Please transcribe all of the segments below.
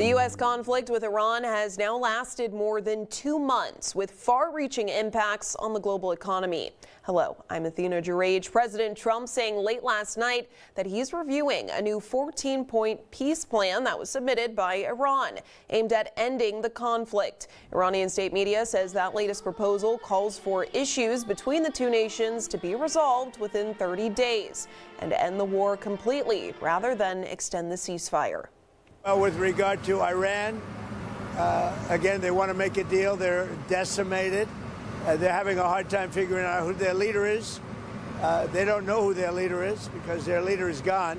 The U.S. conflict with Iran has now lasted more than 2 months, with far-reaching impacts on the global economy. Hello, I'm Athena Jreij. President Trump saying late last night that he's reviewing a new 14-point peace plan that was submitted by Iran, aimed at ending the conflict. Iranian state media says that latest proposal calls for issues between the two nations to be resolved within 30 days and end the war completely rather than extend the ceasefire. With regard to Iran, again, they want to make a deal. They're decimated. They're having a hard time figuring out who their leader is. They don't know who their leader is because their leader is gone.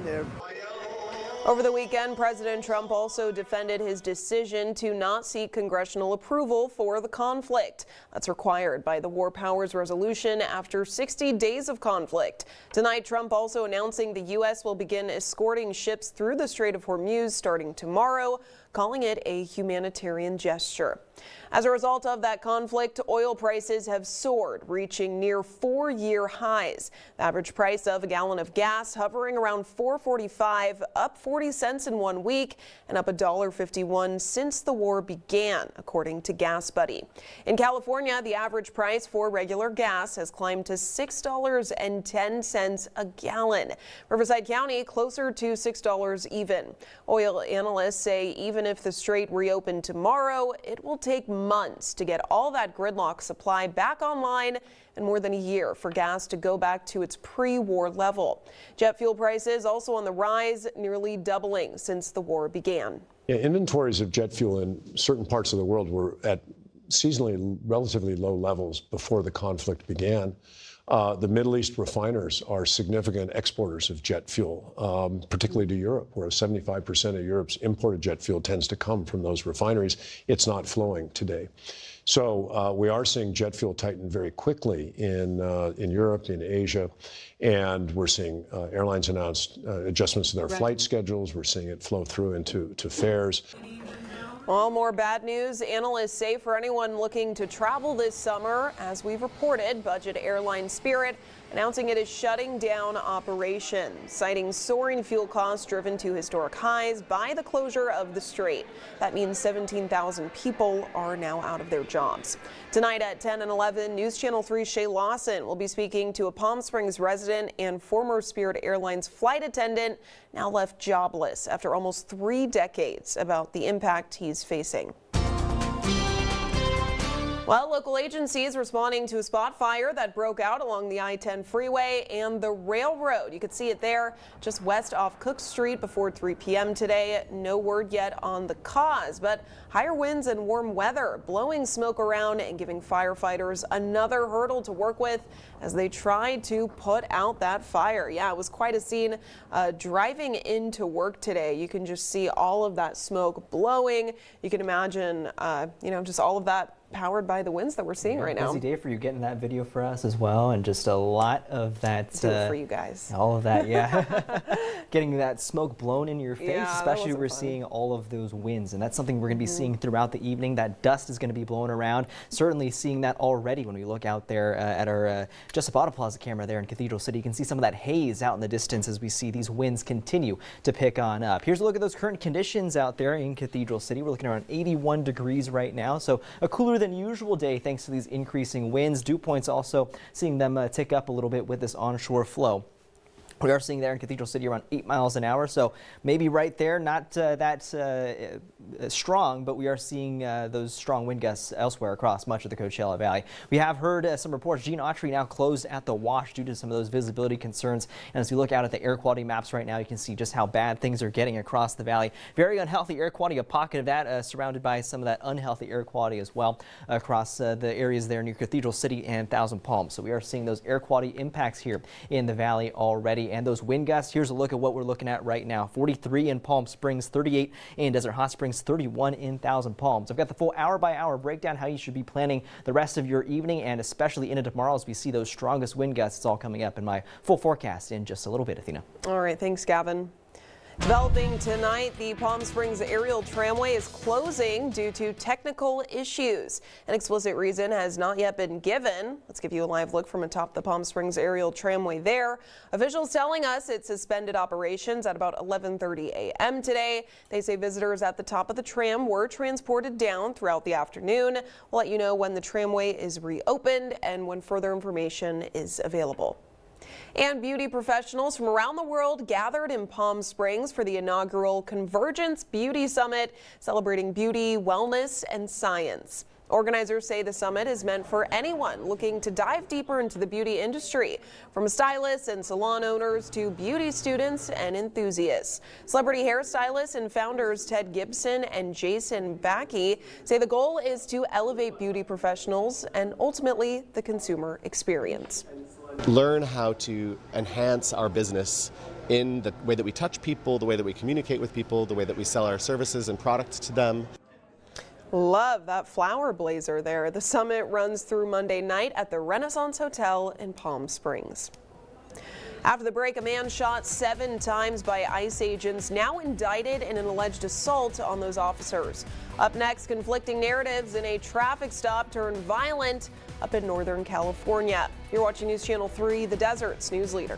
Over the weekend, President Trump also defended his decision to not seek congressional approval for the conflict. That's required by the War Powers Resolution after 60 days of conflict. Tonight, Trump also announcing the U.S. will begin escorting ships through the Strait of Hormuz starting tomorrow, calling it a humanitarian gesture. As a result of that conflict, oil prices have soared, reaching near 4-year highs. The average price of a gallon of gas hovering around $4.45, up 40 cents in 1 week and up $1.51 since the war began, according to Gas Buddy. In California, the average price for regular gas has climbed to $6.10 a gallon. Riverside County closer to $6 even. Oil analysts say even if the strait reopened tomorrow, it will take months to get all that gridlock supply back online and more than a year for gas to go back to its pre-war level. Jet fuel prices also on the rise, nearly doubling since the war began. Yeah, inventories of jet fuel in certain parts of the world were at seasonally relatively low levels before the conflict began. The Middle East refiners are significant exporters of jet fuel, particularly to Europe, where 75% of Europe's imported jet fuel tends to come from those refineries. It's not flowing today. So we are seeing jet fuel tighten very quickly in Europe, in Asia, and we're seeing airlines announce adjustments to their flight schedules. We're seeing it flow through into fares. Well, more bad news. Analysts say for anyone looking to travel this summer, as we've reported, budget airline Spirit announcing it is shutting down operations, citing soaring fuel costs driven to historic highs by the closure of the strait. That means 17,000 people are now out of their jobs. Tonight at 10 and 11, News Channel 3's Shay Lawson will be speaking to a Palm Springs resident and former Spirit Airlines flight attendant now left jobless after almost 3 decades about the impact he's facing. Well, local agencies responding to a spot fire that broke out along the I-10 freeway and the railroad. You could see it there just west off Cook Street before 3 p.m. today. No word yet on the cause, but higher winds and warm weather blowing smoke around and giving firefighters another hurdle to work with as they tried to put out that fire. Yeah, it was quite a scene driving into work today. You can just see all of that smoke blowing. You can imagine, just all of that powered by the winds that we're seeing right now. Busy day for you getting that video for us as well, and just a lot of that. Do it for you guys. All of that, yeah. Getting that smoke blown in your face, yeah, especially we're seeing all of those winds, and that's something we're going to be seeing throughout the evening. That dust is going to be blowing around. Certainly seeing that already when we look out there at our Jessup Auto Plaza camera there in Cathedral City. You can see some of that haze out in the distance as we see these winds continue to pick on up. Here's a look at those current conditions out there in Cathedral City. We're looking around 81 degrees right now, so a cooler than usual day thanks to these increasing winds. Dew points also seeing them tick up a little bit with this onshore flow. We are seeing there in Cathedral City around 8 miles an hour, so maybe right there, not that strong, but we are seeing those strong wind gusts elsewhere across much of the Coachella Valley. We have heard some reports. Gene Autry now closed at the wash due to some of those visibility concerns. And as we look out at the air quality maps right now, you can see just how bad things are getting across the valley. Very unhealthy air quality, a pocket of that surrounded by some of that unhealthy air quality as well across the areas there near Cathedral City and Thousand Palms. So we are seeing those air quality impacts here in the valley already. And those wind gusts, here's a look at what we're looking at right now. 43 in Palm Springs, 38 in Desert Hot Springs, 31 in Thousand Palms. I've got the full hour-by-hour breakdown, how you should be planning the rest of your evening and especially into tomorrow as we see those strongest wind gusts. It's all coming up in my full forecast in just a little bit, Athena. All right, thanks, Gavin. Developing tonight, the Palm Springs aerial tramway is closing due to technical issues. An explicit reason has not yet been given. Let's give you a live look from atop the Palm Springs aerial tramway there. Officials telling us it suspended operations at about 11:30 a.m. today. They say visitors at the top of the tram were transported down throughout the afternoon. We'll let you know when the tramway is reopened and when further information is available. And beauty professionals from around the world gathered in Palm Springs for the inaugural Convergence Beauty Summit, celebrating beauty, wellness, and science. Organizers say the summit is meant for anyone looking to dive deeper into the beauty industry, from stylists and salon owners to beauty students and enthusiasts. Celebrity hairstylists and founders Ted Gibson and Jason Backey say the goal is to elevate beauty professionals and ultimately the consumer experience. Learn how to enhance our business in the way that we touch people, the way that we communicate with people, the way that we sell our services and products to them. Love that flower blazer there. The summit runs through Monday night at the Renaissance Hotel in Palm Springs. After the break, a man shot 7 times by ICE agents, now indicted in an alleged assault on those officers. Up next, conflicting narratives in a traffic stop turned violent up in Northern California. You're watching News Channel 3, the Desert's news leader.